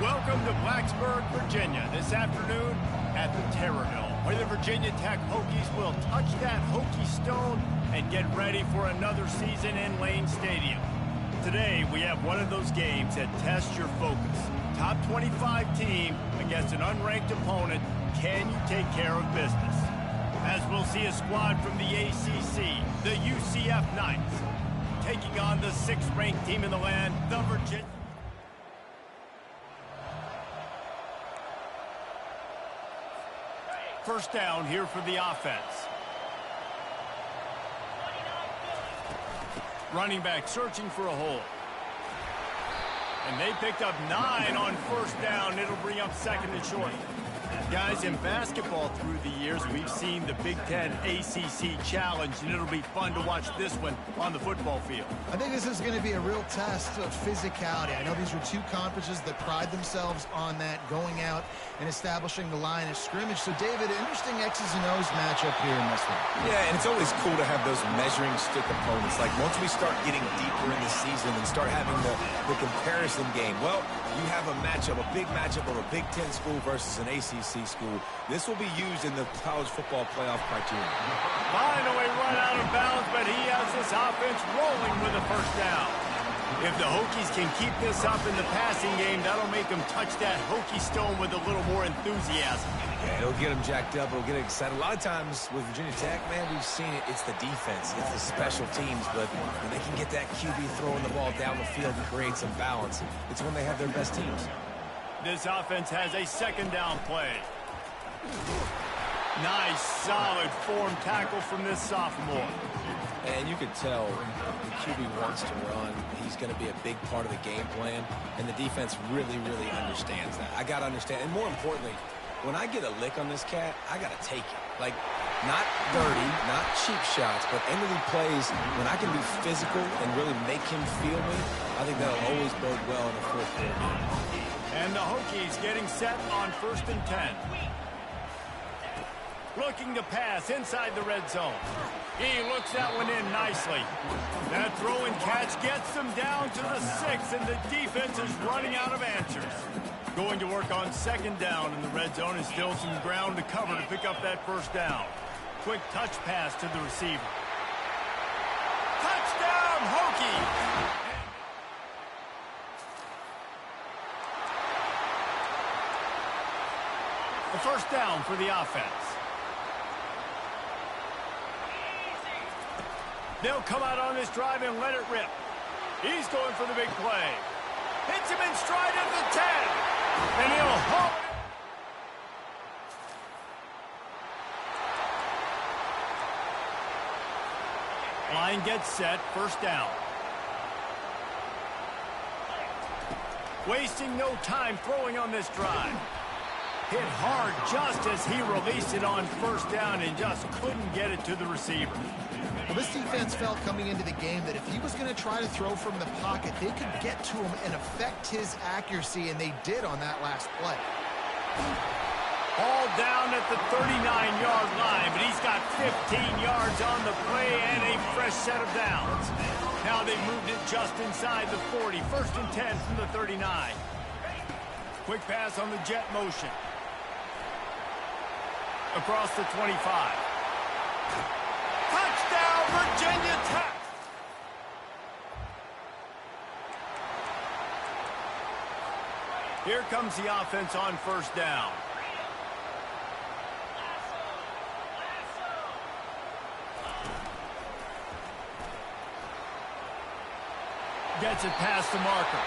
Welcome to Blacksburg, Virginia, this afternoon at the Terrorville, where the Virginia Tech Hokies will touch that Hokie stone and get ready for another season in Lane Stadium. Today, we have one of those games that tests your focus. Top 25 team against an unranked opponent. Can you take care of business? As we'll see a squad from the ACC, the UCF Knights, taking on the 6th-ranked team in the land, the Virginia. First down here for the offense. Running back searching for a hole. And they picked up 9 on first down. It'll bring up 2nd and short. Guys, in basketball through the years, we've seen the Big Ten ACC Challenge, and it'll be fun to watch this one on the football field. I think this is going to be a real test of physicality. I know these are two conferences that pride themselves on that, going out and establishing the line of scrimmage. So, David, interesting X's and O's matchup here in this one. Yeah, and it's always cool to have those measuring stick opponents. Like, once we start getting deeper in the season and start having the comparison game, well, you have a matchup, a big matchup of a Big Ten school versus an ACC school. This will be used in the college football playoff criteria. Finally run out of bounds, but he has this offense rolling with a first down. If the Hokies can keep this up in the passing game, that'll make them touch that Hokie stone with a little more enthusiasm. Yeah, it'll get them jacked up. It'll get them excited. A lot of times with Virginia Tech, man, we've seen it. It's the defense. It's the special teams. But when they can get that QB throwing the ball down the field and create some balance, it's when they have their best teams. This offense has a 2nd down play. Nice, solid form tackle from this sophomore. And you could tell the QB wants to run. He's going to be a big part of the game plan. And the defense really, really understands that. I got to understand. And more importantly, when I get a lick on this cat, I got to take it. Like, not dirty, not cheap shots, but end-of-the plays, when I can be physical and really make him feel me, I think that'll always bode well in the 4th quarter. And the Hokies getting set on 1st and 10. Looking to pass inside the red zone. He looks that one in nicely. That throw and catch gets them down to the 6, and the defense is running out of answers. Going to work on 2nd down in the red zone, and still some ground to cover to pick up that first down. Quick touch pass to the receiver. Touchdown, Hokie! The first down for the offense. They'll come out on this drive and let it rip. He's going for the big play. Hits him in stride at the 10. And he'll hold it. Line gets set. First down. Wasting no time throwing on this drive. Hit hard just as he released it on first down and just couldn't get it to the receiver. Well, this defense felt coming into the game that if he was going to try to throw from the pocket, they could get to him and affect his accuracy, and they did on that last play. All down at the 39-yard line, but he's got 15 yards on the play and a fresh set of downs. Now they've moved it just inside the 40. 1st and 10 from the 39. Quick pass on the jet motion. Across the 25. Touchdown, Virginia Tech! Here comes the offense on first down. Gets it past the marker.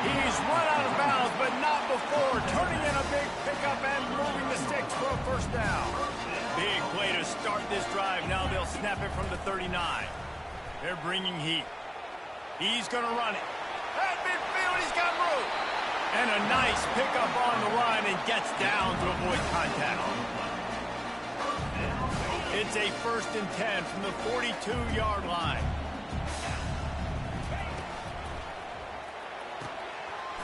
He's run out of bounds, but not before. Turning in a big pickup and moving the sticks for a first down. Big play to start this drive. Now they'll snap it from the 39. They're bringing heat. He's going to run it. At midfield, he's got room. And a nice pickup on the line and gets down to avoid contact. It's a 1st and 10 from the 42-yard line.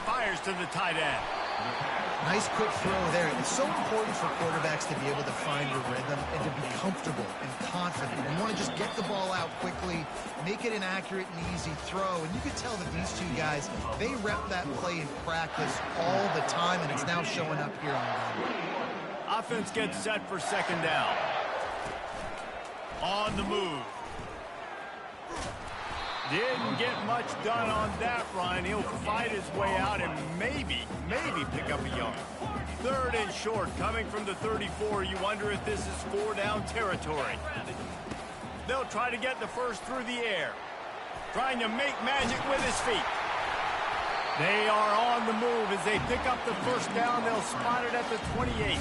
Fires to the tight end. Nice quick throw there. It's so important for quarterbacks to be able to find your rhythm and to be comfortable and confident. And one want to just get the ball out quickly, make it an accurate and easy throw. And you can tell that these two guys, they rep that play in practice all the time, and it's now showing up here on them. Offense gets set for second down. On the move. Didn't get much done on that run. He'll fight his way out and maybe pick up a yard. Third and short, coming from the 34. You wonder if this is 4-down territory. They'll try to get the first through the air. Trying to make magic with his feet. They are on the move as they pick up the first down. They'll spot it at the 28.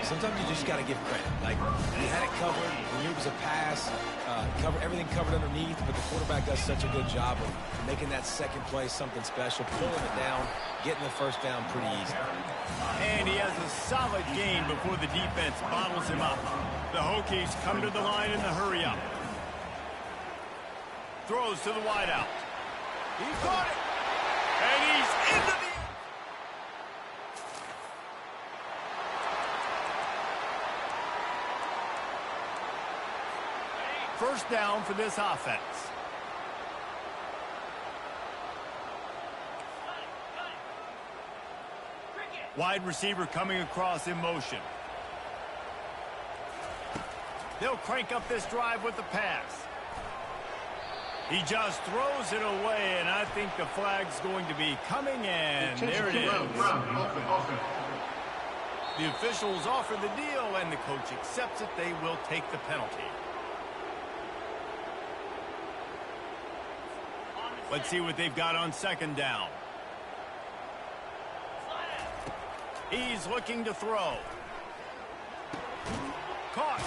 Sometimes you just got to give credit. Like, he had it covered. He knew it was a pass. Everything covered underneath, but the quarterback does such a good job of making that second play something special, pulling it down, getting the first down pretty easy. And he has a solid gain before the defense bottles him up. The Hokies come to the line in the hurry-up. Throws to the wideout. He caught it. And he's into the... First down for this offense. Wide receiver coming across in motion. They'll crank up this drive with the pass. He just throws it away, and I think the flag's going to be coming, and there it is. The officials offer the deal, and the coach accepts it. They will take the penalty. Let's see what they've got on second down. He's looking to throw. Caught.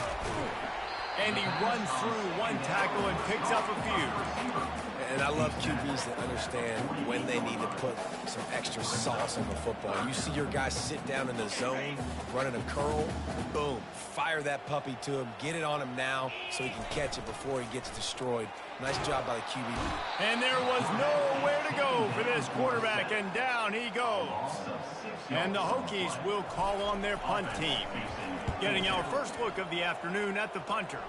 And he runs through one tackle and picks up a few. And I love QBs that understand when they need to put some extra sauce on the football. You see your guy sit down in the zone, running a curl, boom, fire that puppy to him, get it on him now so he can catch it before he gets destroyed. Nice job by the QB. And there was nowhere to go for this quarterback, and down he goes. And the Hokies will call on their punt team. Getting our first look of the afternoon at the punter.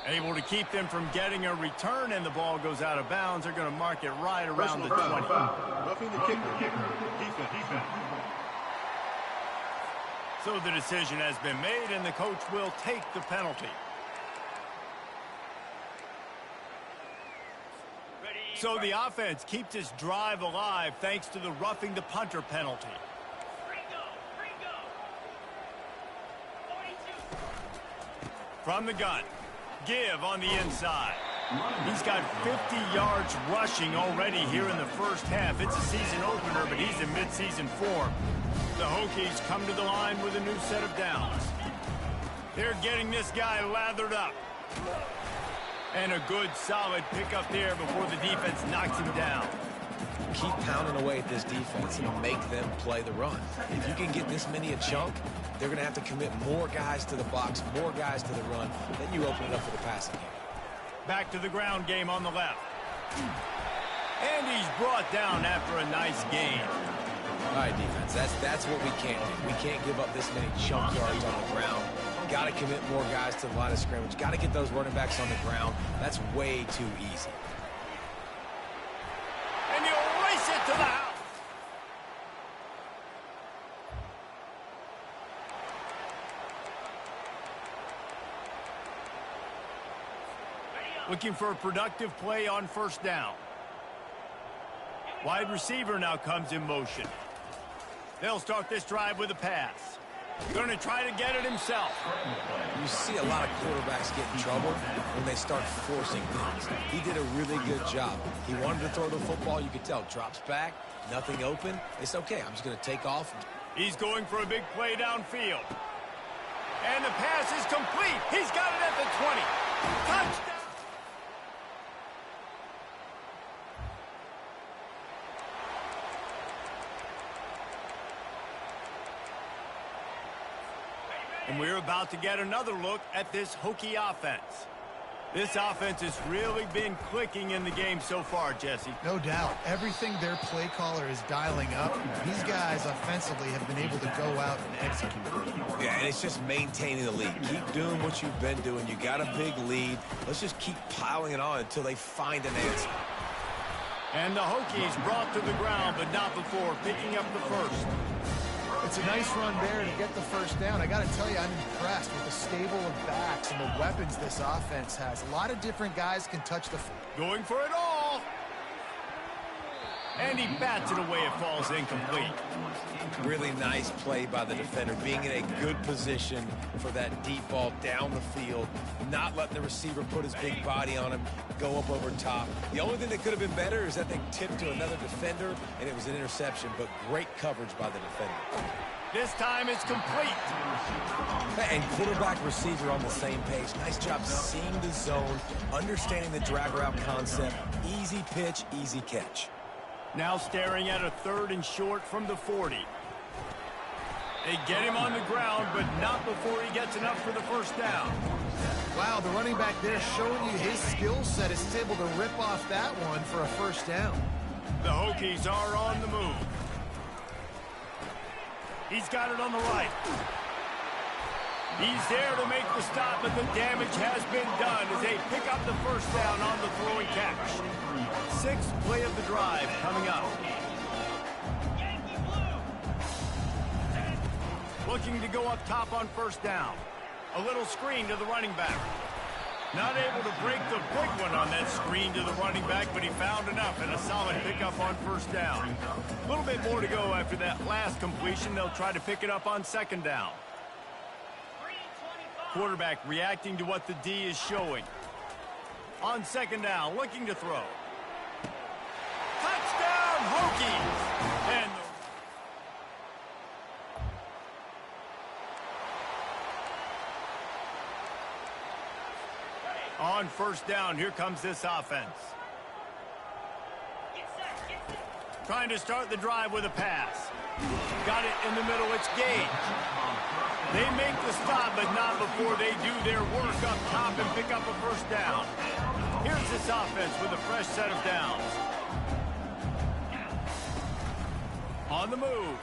Able to keep them from getting a return, and the ball goes out of bounds. They're going to mark it right around the 20. Roughing the kicker. Defense. So the decision has been made, and the coach will take the penalty. So the offense keeps its drive alive thanks to the roughing the punter penalty. From the gun, Give on the inside. He's got 50 yards rushing already here in the first half. It's a season opener, but he's in midseason form. The Hokies come to the line with a new set of downs. They're getting this guy lathered up. And a good, solid pickup there before the defense knocks him down. Keep pounding away at this defense and make them play the run. If you can get this many a chunk, they're going to have to commit more guys to the box, more guys to the run. Then you open it up for the passing game. Back to the ground game on the left. And he's brought down after a nice gain. All right, defense, that's what we can't do. We can't give up this many chunk yards on the ground. Got to commit more guys to the line of scrimmage. Got to get those running backs on the ground. That's way too easy. And he'll race it to the house. Looking for a productive play on first down. Wide receiver now comes in motion. They'll start this drive with a pass. Going to try to get it himself. You see a lot of quarterbacks get in trouble when they start forcing things. He did a really good job. He wanted to throw the football. You could tell. Drops back, nothing open. It's okay. I'm just going to take off. He's going for a big play downfield. And the pass is complete. He's got it at the 20. Touchdown. And we're about to get another look at this Hokie offense. This offense has really been clicking in the game so far, Jesse. No doubt. Everything their play caller is dialing up, these guys offensively have been able to go out and execute. Yeah, and it's just maintaining the lead. Keep doing what you've been doing. You got a big lead. Let's just keep piling it on until they find an answer. And the Hokies brought to the ground, but not before picking up the first. It's a nice run there to get the first down. I got to tell you, I'm impressed with the stable of backs and the weapons this offense has. A lot of different guys can touch the... Going for it all. And he bats it away. It falls incomplete. Really nice play by the defender, being in a good position for that deep ball down the field, not letting the receiver put his big body on him, go up over top. The only thing that could have been better is that they tipped to another defender, and it was an interception, but great coverage by the defender. This time it's complete. And quarterback receiver on the same page. Nice job seeing the zone, understanding the drag route concept. Easy pitch, easy catch. Now staring at a 3rd and short from the 40. They get him on the ground, but not before he gets enough for the first down. Wow, the running back there showing you his skill set is able to rip off that one for a first down. The Hokies are on the move. He's got it on the right. He's there to make the stop, but the damage has been done as they pick up the first down on the throwing catch. 6th play of the drive coming up. Looking to go up top on first down. A little screen to the running back. Not able to break the big one on that screen to the running back, but he found enough and a solid pickup on first down. A little bit more to go after that last completion. They'll try to pick it up on 2nd down. Quarterback reacting to what the D is showing. On 2nd down, looking to throw. Touchdown, Hokies! And on first down, here comes this offense. Trying to start the drive with a pass. Got it in the middle, it's Gage. They make the stop, but not before they do their work up top and pick up a first down. Here's this offense with a fresh set of downs. On the move.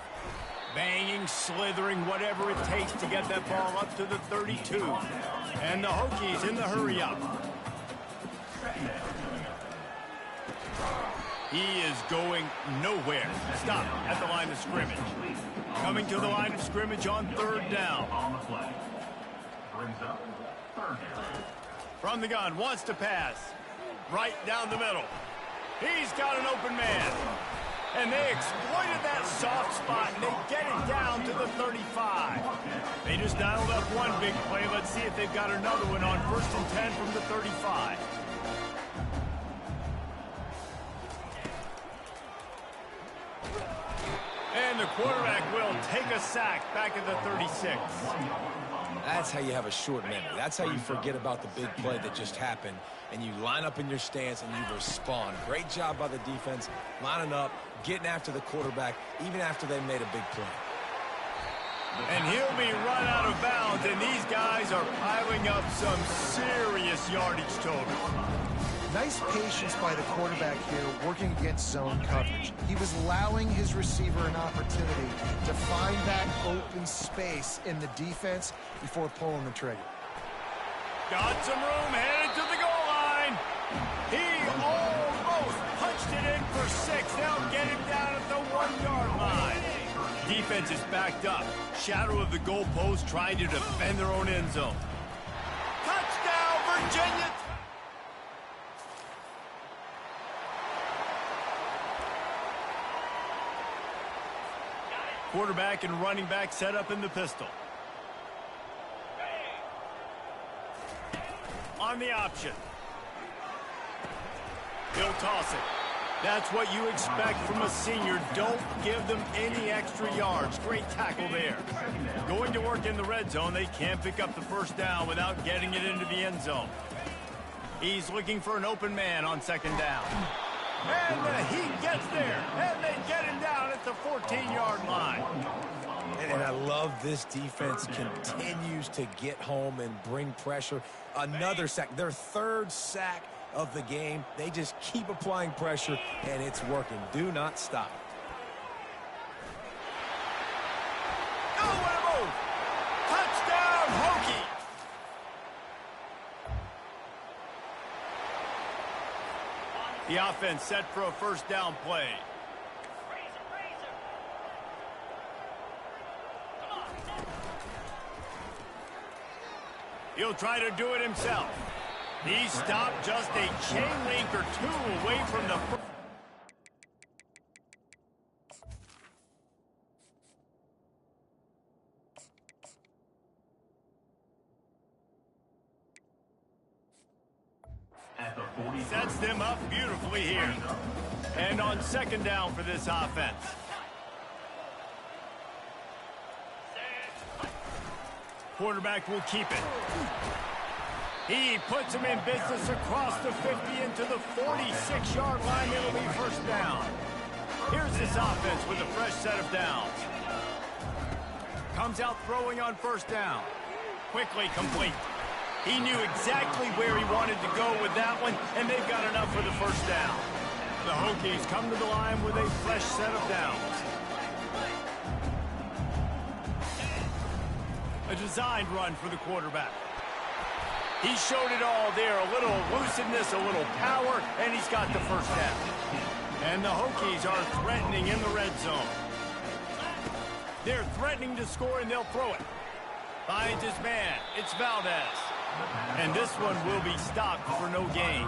Banging, slithering, whatever it takes to get that ball up to the 32. And the Hokies in the hurry-up. He is going nowhere. Stop at the line of scrimmage. Coming to the line of scrimmage on 3rd down. From the gun, wants to pass. Right down the middle. He's got an open man. And they exploited that soft spot, and they get it down to the 35. They just dialed up one big play. Let's see if they've got another one on 1st and 10 from the 35. And the quarterback will take a sack back at the 36. That's how you have a short memory. That's how you forget about the big play that just happened, and you line up in your stance and you respond. Great job by the defense, lining up, getting after the quarterback, even after they made a big play. And he'll be run out of bounds, and these guys are piling up some serious yardage total. Nice patience by the quarterback here working against zone coverage. He was allowing his receiver an opportunity to find that open space in the defense before pulling the trigger. Got some room, headed to the goal line. He almost punched it in for 6. They'll get him down at the 1-yard line. Defense is backed up. Shadow of the goalpost trying to defend their own end zone. Touchdown, Virginia! Quarterback and running back set up in the pistol. On the option. He'll toss it. That's what you expect from a senior. Don't give them any extra yards. Great tackle there. Going to work in the red zone. They can't pick up the first down without getting it into the end zone. He's looking for an open man on 2nd down. And he gets there. And they get him down at the 14-yard line. And I love this defense continues to get home and bring pressure. Another sack, their third sack of the game. They just keep applying pressure, and it's working. Do not stop. Oh, what a move! Touchdown, Hokie! The offense set for a first down play. He'll try to do it himself. He stopped just a chain link or two away from the... Sets them up beautifully here. And on second down for this offense. Quarterback will keep it. He puts him in business across the 50 into the 46-yard line. It'll be first down. Here's this offense with a fresh set of downs. Comes out throwing on first down. Quickly complete. He knew exactly where he wanted to go with that one, and they've got enough for the first down. The Hokies come to the line with a fresh set of downs. A designed run for the quarterback. He showed it all there, a little elusiveness, a little power, and he's got the first down. And the Hokies are threatening in the red zone. They're threatening to score, and they'll throw it. Finds his man. It's Valdez. And this one will be stopped for no gain.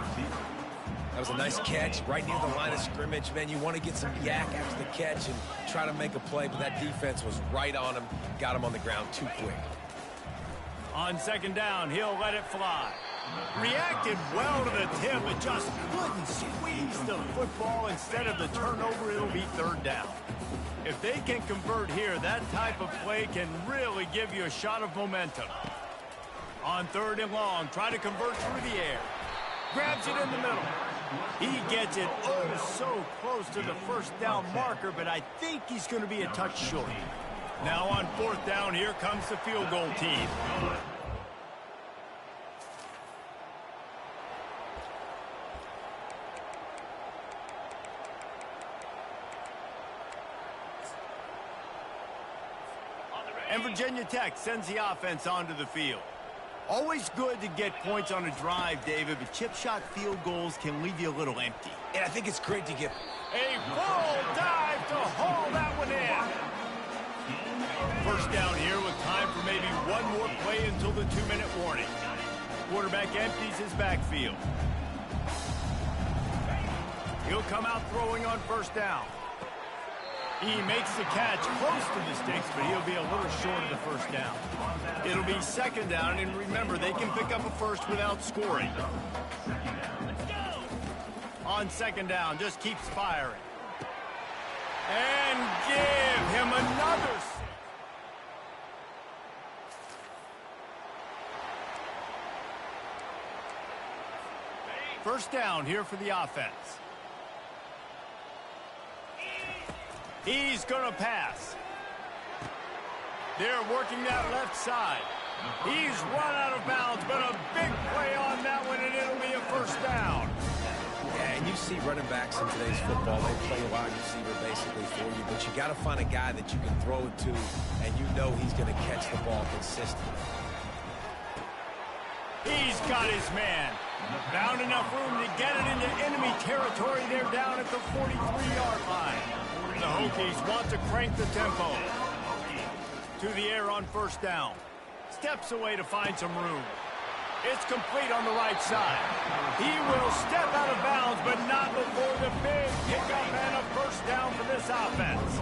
That was a nice catch right near the line of scrimmage. Man, you want to get some yak after the catch and try to make a play, but that defense was right on him, got him on the ground too quick. On second down, he'll let it fly. Reacted well to the tip, but just couldn't squeeze the football. Instead of the turnover, it'll be third down. If they can convert here, that type of play can really give you a shot of momentum. On third and long, try to convert through the air. Grabs it in the middle. He gets it oh so close to the first down marker, but I think he's going to be a touch short. Now on fourth down, here comes the field goal team. And Virginia Tech sends the offense onto the field. Always good to get points on a drive, David, but chip shot field goals can leave you a little empty. And I think it's great to get a full dive to haul that one in. First down here with time for maybe one more play until the 2-minute warning. Quarterback empties his backfield. He'll come out throwing on first down. He makes the catch close to the sticks, but he'll be a little short of the first down. It'll be second down, and remember, they can pick up a first without scoring. On second down, just keeps firing. And give him another. First down here for the offense. He's going to pass. They're working that left side. He's run out of bounds, but a big play on that one, and it'll be a first down. Yeah, and you see running backs in today's football, they play a wide receiver basically for you, but you got to find a guy that you can throw it to, and you know he's going to catch the ball consistently. He's got his man. Found enough room to get it into enemy territory. They're down at the 43-yard line. The Hokies want to crank the tempo. To the air on first down. Steps away to find some room. It's complete on the right side. He will step out of bounds, but not before the big pickup and a first down for this offense.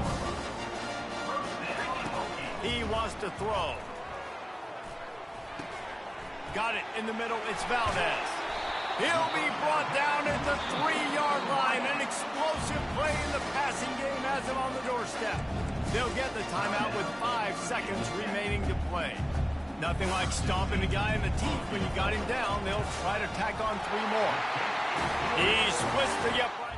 He wants to throw. Got it in the middle. It's Valdez. He'll be brought down at the 3-yard line. An explosive play in the passing game has him on the doorstep. They'll get the timeout with 5 seconds remaining to play. Nothing like stomping the guy in the teeth when you got him down. They'll try to tack on 3 more. He splits the upright.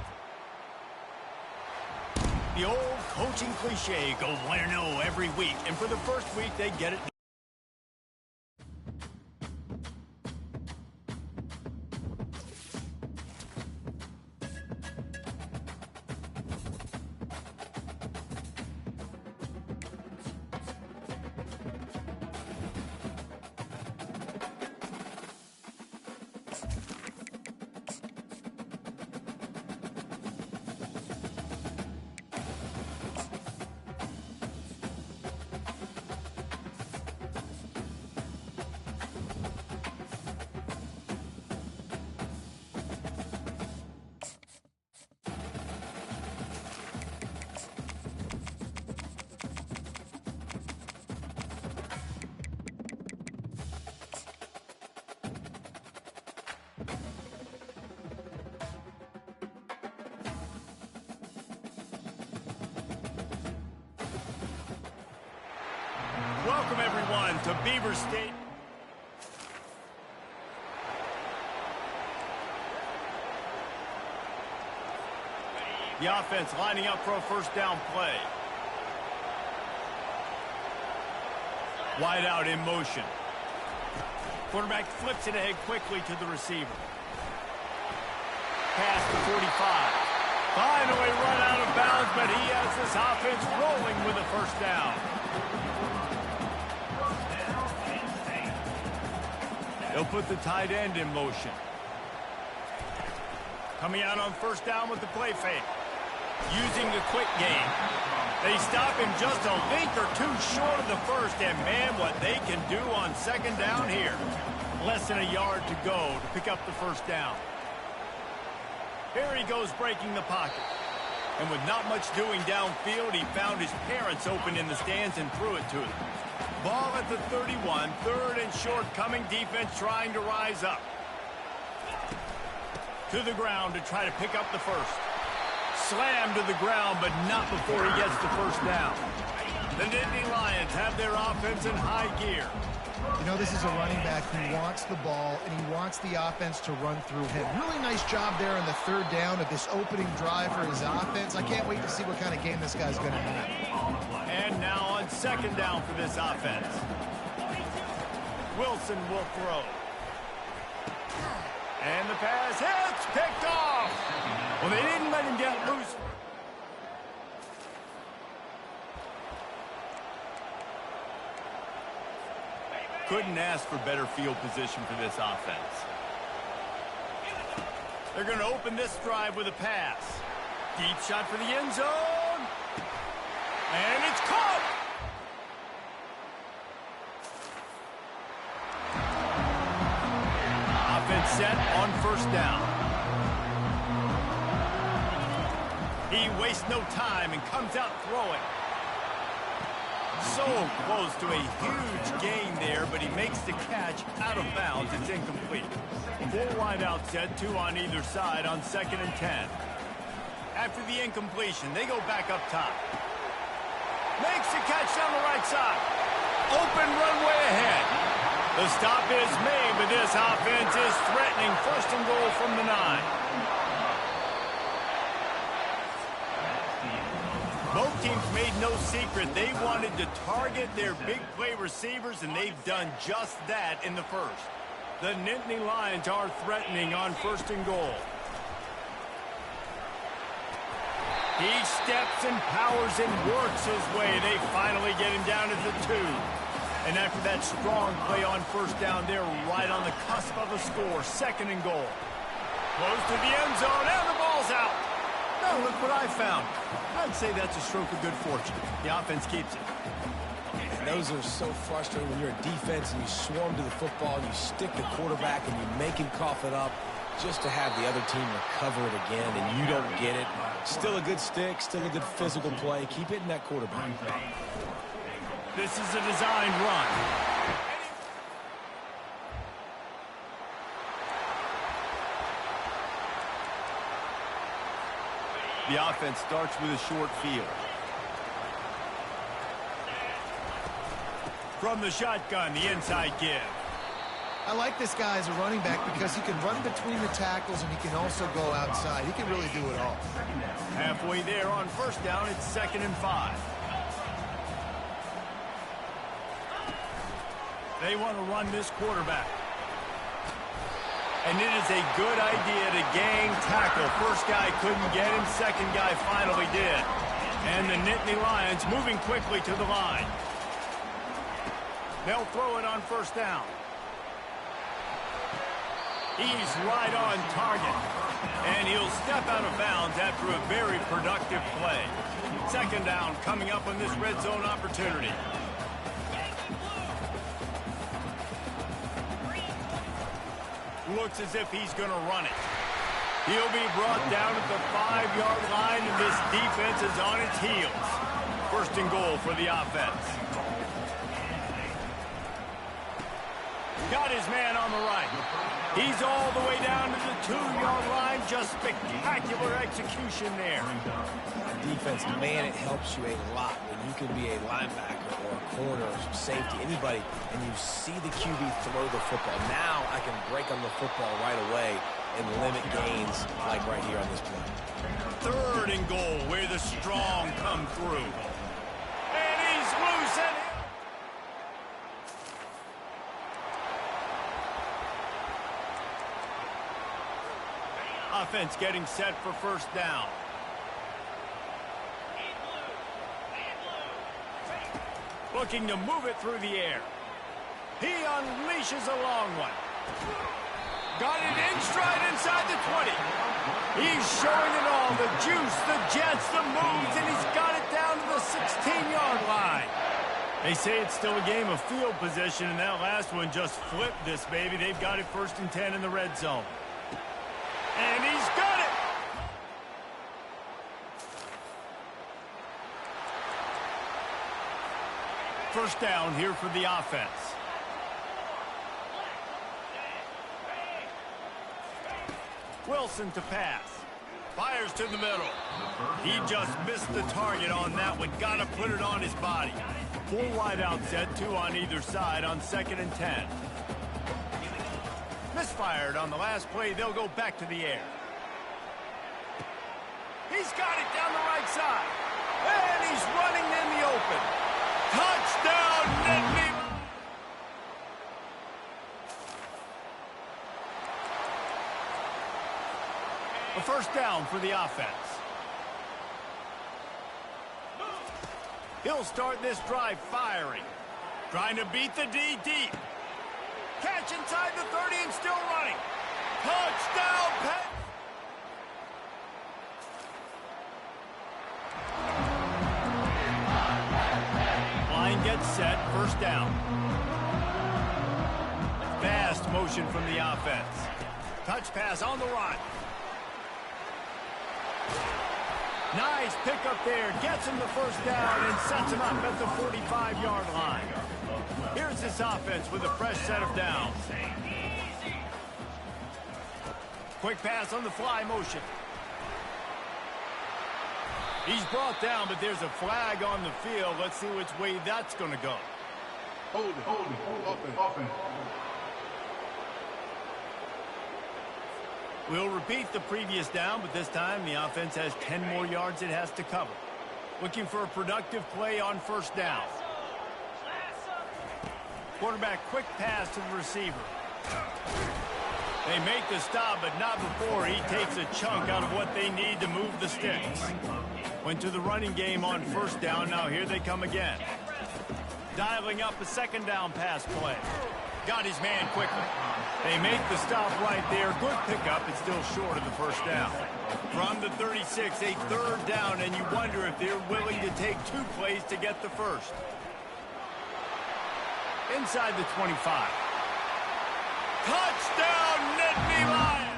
The old coaching cliche, go 1-0 every week. And for the first week, they get it. Welcome, everyone, to Beaver State. The offense lining up for a first down play. Wide out in motion. Quarterback flips it ahead quickly to the receiver. Pass to 45. Finally run out of bounds, but he has this offense rolling with a first down. They'll put the tight end in motion. Coming out on first down with the play fake. Using the quick game. They stop him just a link or two short of the first, and man, what they can do on second down here. Less than a yard to go to pick up the first down. Here he goes breaking the pocket. And with not much doing downfield, he found his parents open in the stands and threw it to them. Ball at the 31, third and short, coming defense trying to rise up. To the ground to try to pick up the first. Slammed to the ground, but not before he gets the first down. The Nittany Lions have their offense in high gear. You know, this is a running back who wants the ball, and he wants the offense to run through him. Really nice job there on the third down of this opening drive for his offense. I can't wait to see what kind of game this guy's going to have. And now on second down for this offense. Wilson will throw. And the pass hits, picked off. Well, they didn't let him get loose. Couldn't ask for better field position for this offense. They're going to open this drive with a pass. Deep shot for the end zone. And it's caught. Offense set on first down. He wastes no time and comes out throwing. So close to a huge gain there, but he makes the catch out of bounds. It's incomplete. 4 wideouts set, 2 on either side on 2nd and 10. After the incompletion, they go back up top. Makes the catch down the right side. Open runway ahead. The stop is made, but this offense is threatening first and goal from the 9. Both teams made no secret they wanted to target their big play receivers, and they've done just that in the first. The Nittany Lions are threatening on first and goal. He steps and powers and works his way. They finally get him down at the 2. And after that strong play on first down, they're right on the cusp of a score. 2nd and goal. Close to the end zone, and the ball's out. Now look what I found. I'd say that's a stroke of good fortune. The offense keeps it. And those are so frustrating when you're a defense and you swarm to the football, and you stick the quarterback and you make him cough it up just to have the other team recover it again, and you don't get it. Still a good stick, still a good physical play. Keep hitting that quarterback. This is a designed run. The offense starts with a short field. From the shotgun, the inside give. I like this guy as a running back because he can run between the tackles and he can also go outside. He can really do it all. Halfway there on first down, it's 2nd and 5. They want to run this quarterback. And it is a good idea to gang tackle. First guy couldn't get him, second guy finally did. And the Nittany Lions moving quickly to the line. They'll throw it on first down. He's right on target. And he'll step out of bounds after a very productive play. 2nd down coming up on this red zone opportunity. Looks as if he's going to run it. He'll be brought down at the 5-yard line, and this defense is on its heels. 1st and goal for the offense. Got his man on the right. He's all the way down to the 2-yard line. Just spectacular execution there. Defense, man, it helps you a lot when you can be a linebacker or a corner or safety, anybody, and you see the QB throw the football. Now I can break on the football right away and limit gains like right here on this play. 3rd and goal where the strong come through. And he's loose and offense getting set for first down. Looking to move it through the air. He unleashes a long one. Got it in stride inside the 20. He's showing it all. The juice, the jets, the moves, and he's got it down to the 16-yard line. They say it's still a game of field position, and that last one just flipped this baby. They've got it 1st and 10 in the red zone. And he's got it. First down here for the offense. Wilson to pass. Fires to the middle. He just missed the target on that one. Got to put it on his body. 4 wide out set, 2 on either side on 2nd and 10. Misfired on the last play. They'll go back to the air. He's got it down the right side. And he's running in the open. Touchdown, Nittany. A first down for the offense. He'll start this drive firing. Trying to beat the D deep. Catch inside the 30 and still running. Touchdown, Pet. Line gets set, first down. Fast motion from the offense. Touch pass on the run. Nice pickup there. Gets him the first down and sets him up at the 45-yard line. Here's this offense with a fresh set of downs. Quick pass on the fly motion. He's brought down, but there's a flag on the field. Let's see which way that's going to go. Hold it. Offense. We'll repeat the previous down, but this time the offense has 10 more yards it has to cover. Looking for a productive play on first down. Quarterback quick pass to the receiver. They make the stop, but not before he takes a chunk out of what they need to move the sticks. Went to the running game on first down. Now here they come again. Dialing up a 2nd down pass play. Got his man quickly. They make the stop right there. Good pickup. It's still short of the first down. From the 36, a 3rd down, and you wonder if they're willing to take 2 plays to get the first. Inside the 25. Touchdown, Nittany Lions!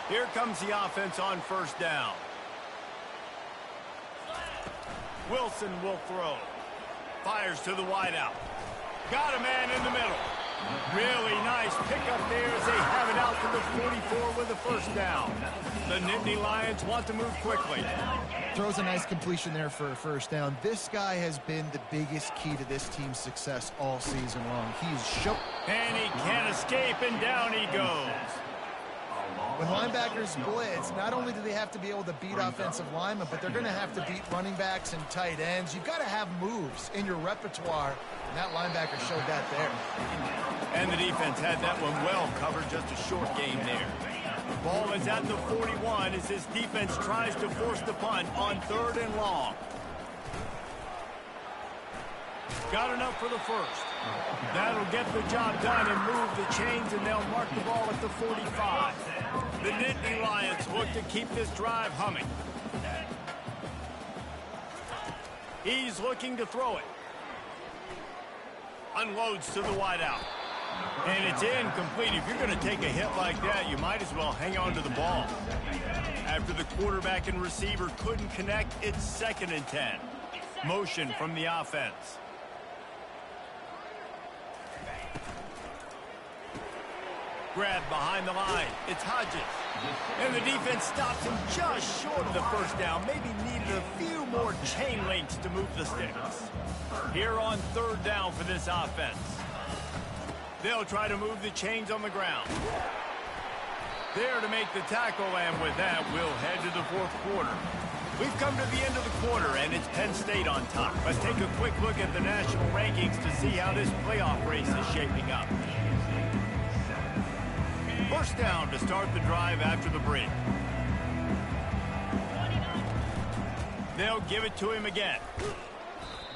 Here comes the offense on first down. Wilson will throw. Fires to the wideout. Got a man in the middle. Really nice pickup there as they have it out to the 44 with a first down. The Nittany Lions want to move quickly. Throws a nice completion there for a first down. This guy has been the biggest key to this team's success all season long. He's shown. And he can't escape, and down he goes. When linebackers blitz, not only do they have to be able to beat offensive linemen, but they're going to have to beat running backs and tight ends. You've got to have moves in your repertoire, and that linebacker showed that there. And the defense had that one well covered, just a short game there. Ball is at the 41 as this defense tries to force the punt on 3rd and long. Got enough for the first. That'll get the job done and move the chains, and they'll mark the ball at the 45. The Nittany Lions look to keep this drive humming. He's looking to throw it. Unloads to the wideout. And it's incomplete. If you're going to take a hit like that, you might as well hang on to the ball. After the quarterback and receiver couldn't connect, it's 2nd and 10. Motion from the offense. Grab behind the line. It's Hodges. And the defense stops him just short of the first down. Maybe needed a few more chain links to move the sticks. Here on 3rd down for this offense. They'll try to move the chains on the ground. There to make the tackle, and with that, we'll head to the 4th quarter. We've come to the end of the quarter, and it's Penn State on top. Let's take a quick look at the national rankings to see how this playoff race is shaping up. First down to start the drive after the break. They'll give it to him again.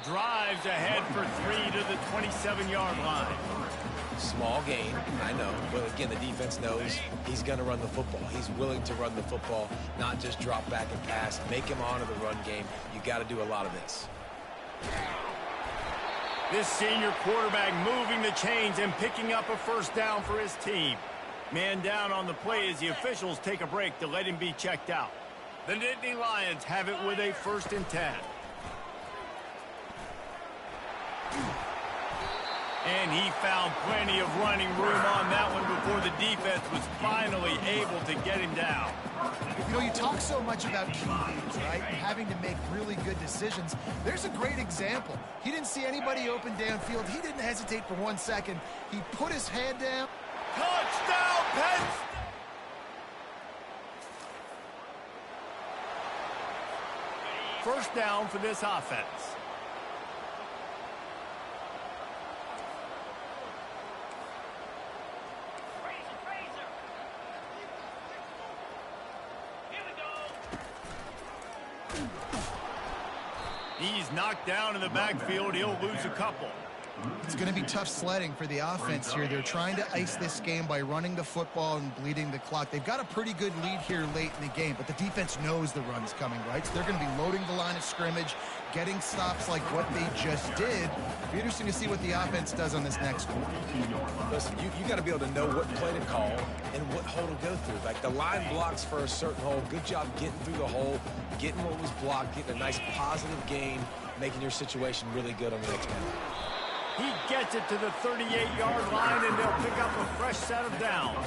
Drives ahead for 3 to the 27-yard line. Small gain, I know, but again, the defense knows he's going to run the football. He's willing to run the football, not just drop back and pass, make him honor the run game. You got to do a lot of this. This senior quarterback moving the chains and picking up a first down for his team. Man down on the play as the officials take a break to let him be checked out. The Nittany Lions have it with a 1st and 10. And he found plenty of running room on that one before the defense was finally able to get him down. You know, you talk so much about QBs, right? Having to make really good decisions. There's a great example. He didn't see anybody open downfield. He didn't hesitate for 1 second. He put his head down. Touchdown, Penn State! First down for this offense. He's knocked down in the backfield. He'll lose a couple. It's going to be tough sledding for the offense here. They're trying to ice this game by running the football and bleeding the clock. They've got a pretty good lead here late in the game, but the defense knows the run's coming, right? So they're going to be loading the line of scrimmage, getting stops like what they just did. It'll be interesting to see what the offense does on this next one. Listen, you got to be able to know what play to call and what hole to go through. Like the line blocks for a certain hole. Good job getting through the hole, getting what was blocked, getting a nice positive gain, making your situation really good on the next man. He gets it to the 38-yard line, and they'll pick up a fresh set of downs.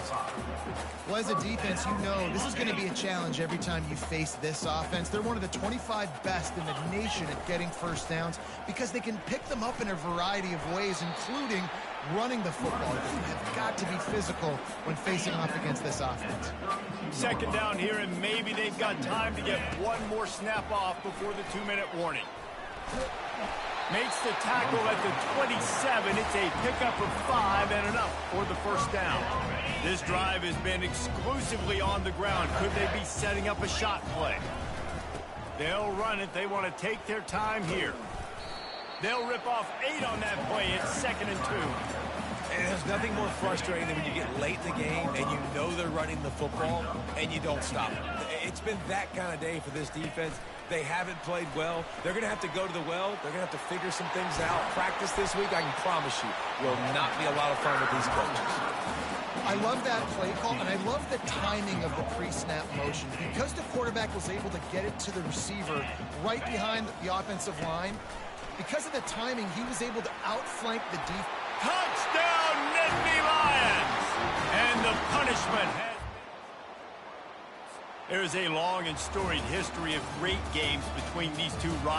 Well, as a defense, you know this is going to be a challenge every time you face this offense. They're one of the 25 best in the nation at getting first downs because they can pick them up in a variety of ways, including running the football. You have got to be physical when facing off against this offense. Second down here, and maybe they've got time to get one more snap off before the 2-minute warning. Makes the tackle at the 27. It's a pickup of 5 and enough for the first down. This drive has been exclusively on the ground. Could they be setting up a shot play? They'll run it. They want to take their time here. They'll rip off 8 on that play. It's 2nd and 2. And there's nothing more frustrating than when you get late in the game and you know they're running the football and you don't stop it. It's been that kind of day for this defense. They haven't played well. They're going to have to go to the well. They're going to have to figure some things out. Practice this week, I can promise you, will not be a lot of fun with these coaches. I love that play call, and I love the timing of the pre-snap motion. Because the quarterback was able to get it to the receiver right behind the offensive line, because of the timing, he was able to outflank the defense. Touchdown, Nittany Punishment has... There is a long and storied history of great games between these two rivals.